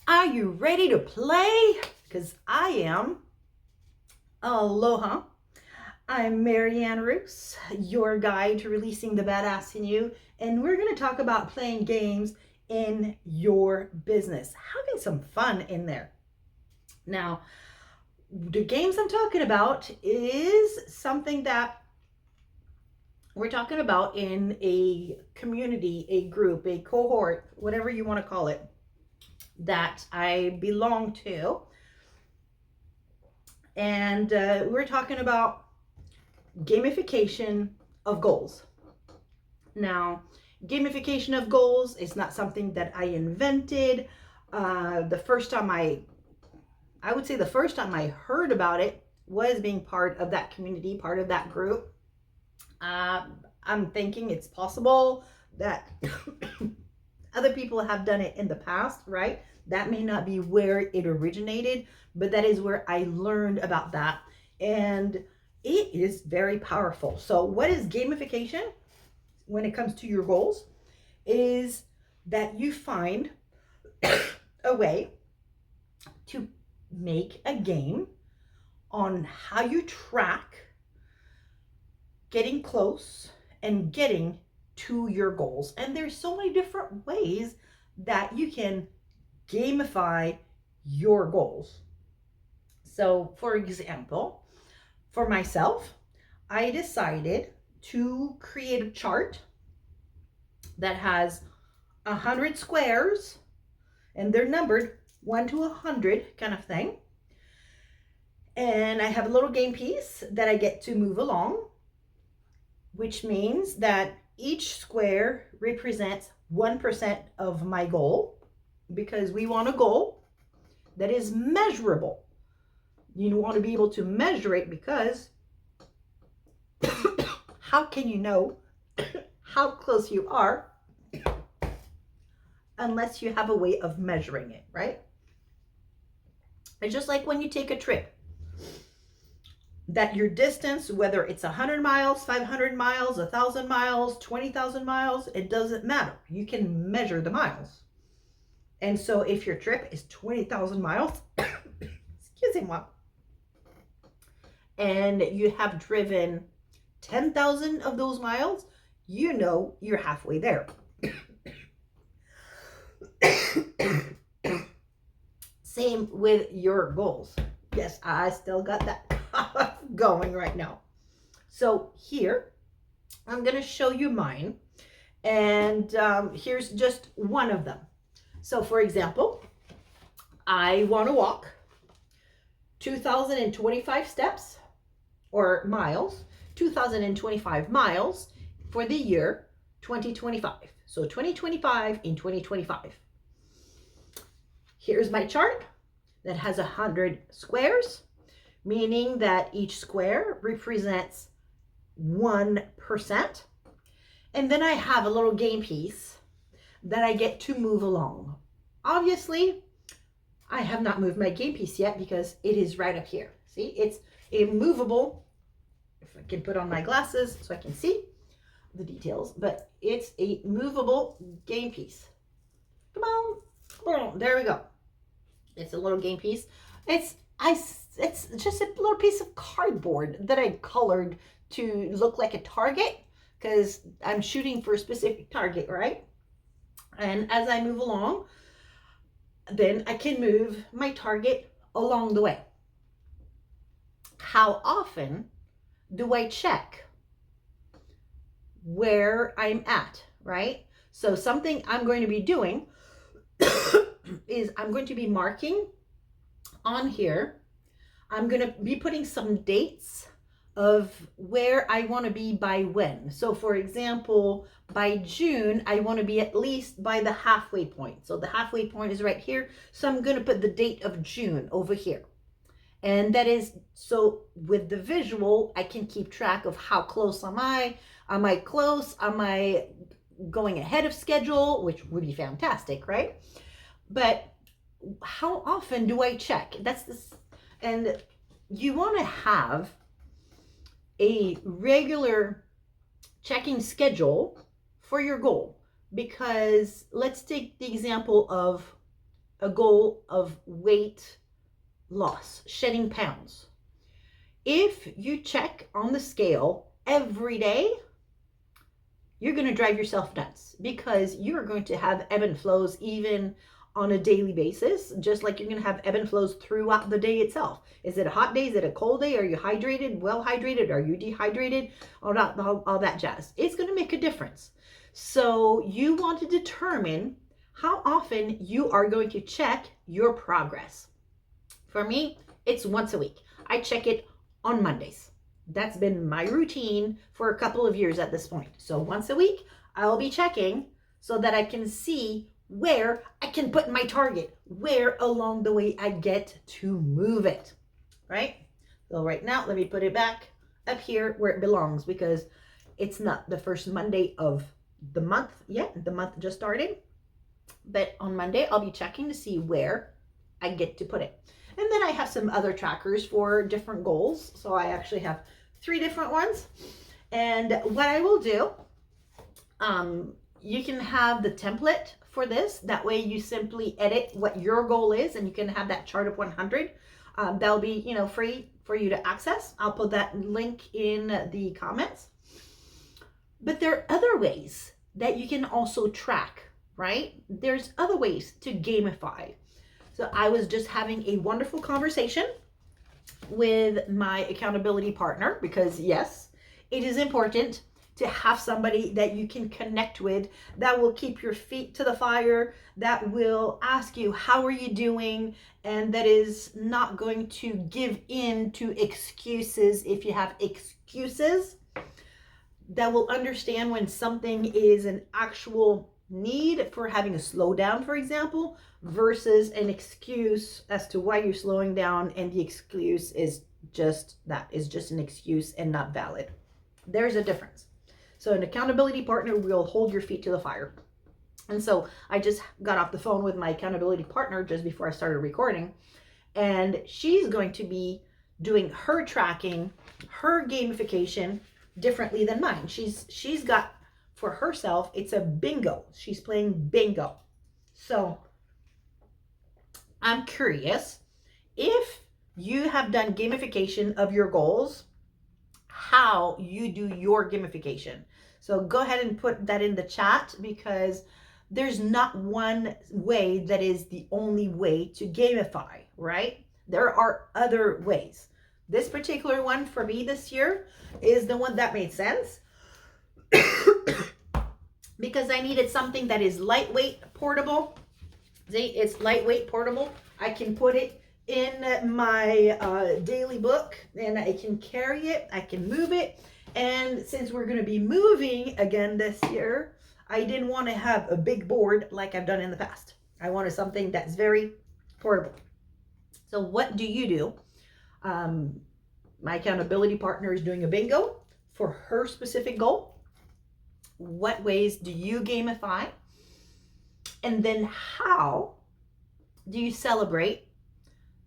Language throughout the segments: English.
Are you ready to play? Because I am. Aloha. I'm Marianne Roos, your guide to releasing the badass in you. And we're going to talk about playing games in your business, having some fun in there. Now, the games I'm talking about is something that we're talking about in a community, a group, a cohort, whatever you want to call it, that I belong to. And we're talking about gamification of goals. Now, gamification of goals is not something that I invented. The first time I would say the first time I heard about it was being part of that community, part of that group. I'm thinking it's possible that other people have done it in the past, right? That may not be where it originated, but that is where I learned about that. And it is very powerful. So what is gamification when it comes to your goals? Is that you find a way to make a game on how you track getting close and getting to your goals. And there's so many different ways that you can gamify your goals. So, for example, for myself, I decided to create a chart that has 100 squares, and they're numbered 1 to 100 kind of thing. And I have a little game piece that I get to move along, which means that each square represents 1% of my goal, because we want a goal that is measurable. You want to be able to measure it, because how can you know how close you are unless you have a way of measuring it, right? It's just like when you take a trip, that your distance, whether it's 100 miles, 500 miles, 1,000 miles, 20,000 miles, it doesn't matter. You can measure the miles. And so if your trip is 20,000 miles, excuse me, and you have driven 10,000 of those miles, you know you're halfway there. Same with your goals. Yes, I still got that going right now. So here, I'm going to show you mine. And here's just one of them. So for example, I want to walk 2,025 steps or miles, 2,025 miles for the year 2025. So 2025 in 2025. Here's my chart that has 100 squares, meaning that each square represents 1%. And then I have a little game piece that I get to move along. Obviously, I have not moved my game piece yet because it is right up here. See, it's a movable, if I can put on my glasses so I can see the details, but it's a movable game piece. Come on, there we go. It's a little game piece. It's just a little piece of cardboard that I colored to look like a target, because I'm shooting for a specific target, right? And as I move along, then I can move my target along the way. How often do I check where I'm at, right? So something I'm going to be doing is I'm going to be marking on here. I'm going to be putting some dates of where I want to be by when. So for example, by June, I want to be at least by the halfway point. So the halfway point is right here. So I'm going to put the date of June over here. And that is, so with the visual, I can keep track of how close am I? Am I close? Am I going ahead of schedule? Which would be fantastic, right? But how often do I check? That's this, and you want to have a regular checking schedule for your goal, because let's take the example of a goal of weight loss, shedding pounds. If you check on the scale every day, you're going to drive yourself nuts because you're going to have ebb and flows even on a daily basis, just like you're going to have ebb and flows throughout the day itself. Is it a hot day? Is it a cold day? Are you hydrated, well hydrated? Are you dehydrated? All that jazz. It's going to make a difference. So you want to determine how often you are going to check your progress. For me, it's once a week. I check it on Mondays. That's been my routine for a couple of years at this point. So once a week, I'll be checking so that I can see where I can put my target, where along the way I get to move it, right? So right now, let me put it back up here where it belongs because it's not the first Monday of the month yet. The month just started. But on Monday, I'll be checking to see where I get to put it. And then I have some other trackers for different goals. So I actually have 3 different ones. And what I will do, you can have the template for this. That way you simply edit what your goal is and you can have that chart of 100. That'll be, free for you to access. I'll put that link in the comments. But there are other ways that you can also track, right? There's other ways to gamify. So I was just having a wonderful conversation with my accountability partner because yes, it is important to have somebody that you can connect with that will keep your feet to the fire, that will ask you, how are you doing? And that is not going to give in to excuses if you have excuses, that will understand when something is an actual need for having a slowdown, for example, versus an excuse as to why you're slowing down, and the excuse is just an excuse and not valid. There's a difference. So an accountability partner will hold your feet to the fire. And so I just got off the phone with my accountability partner just before I started recording, and she's going to be doing her tracking, her gamification differently than mine. She's got, for herself, it's a bingo. She's playing bingo. So I'm curious if you have done gamification of your goals, how you do your gamification. So go ahead and put that in the chat because there's not one way that is the only way to gamify, right? There are other ways. This particular one for me this year is the one that made sense because I needed something that is lightweight, portable. See, it's lightweight, portable. I can put it in my daily book and I can carry it, I can move it. And since we're going to be moving again this year, I didn't want to have a big board like I've done in the past. I wanted something that's very portable. So what do you do? My accountability partner is doing a bingo for her specific goal. What ways do you gamify? And then how do you celebrate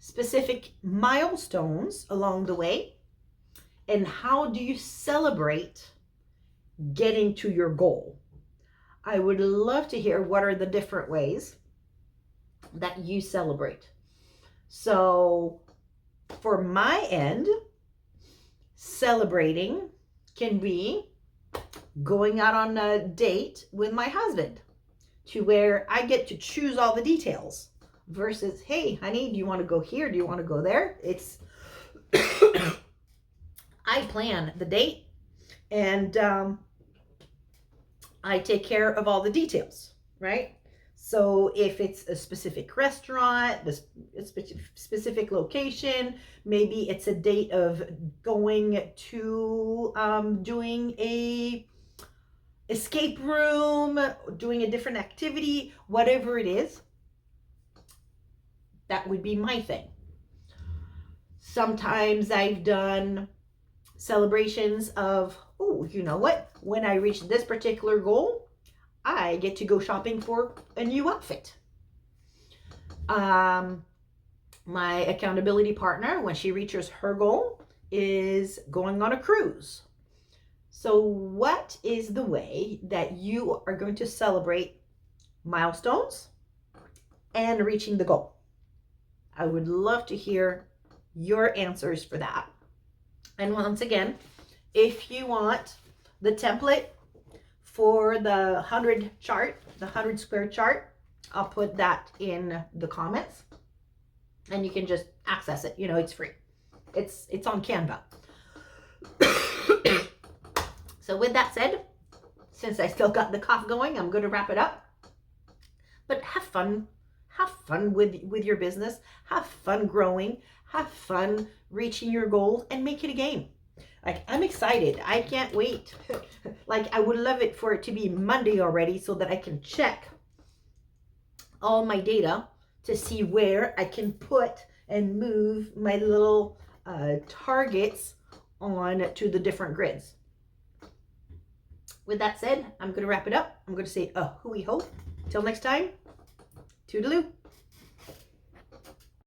specific milestones along the way? And how do you celebrate getting to your goal? I would love to hear what are the different ways that you celebrate. So for my end, celebrating can be going out on a date with my husband to where I get to choose all the details versus, hey, honey, do you want to go here? Do you want to go there? It's, I plan the date and I take care of all the details, right? So if it's a specific restaurant, a specific location, maybe it's a date of going to doing a escape room, doing a different activity, whatever it is, that would be my thing. Sometimes I've done celebrations of, oh, you know what? When I reach this particular goal, I get to go shopping for a new outfit. My accountability partner, when she reaches her goal, is going on a cruise. So what is the way that you are going to celebrate milestones and reaching the goal? I would love to hear your answers for that. And once again, if you want the template for the 100 chart, the 100 square chart, I'll put that in the comments and you can just access it. You know, it's free. It's on Canva. So with that said, since I still got the cough going, I'm going to wrap it up. But have fun with your business. Have fun growing. Have fun reaching your goals and make it a game. Like, I'm excited. I can't wait. Like, I would love it for it to be Monday already so that I can check all my data to see where I can put and move my little targets on to the different grids. With that said, I'm going to wrap it up. I'm going to say hooey ho. Till next time, toodaloo.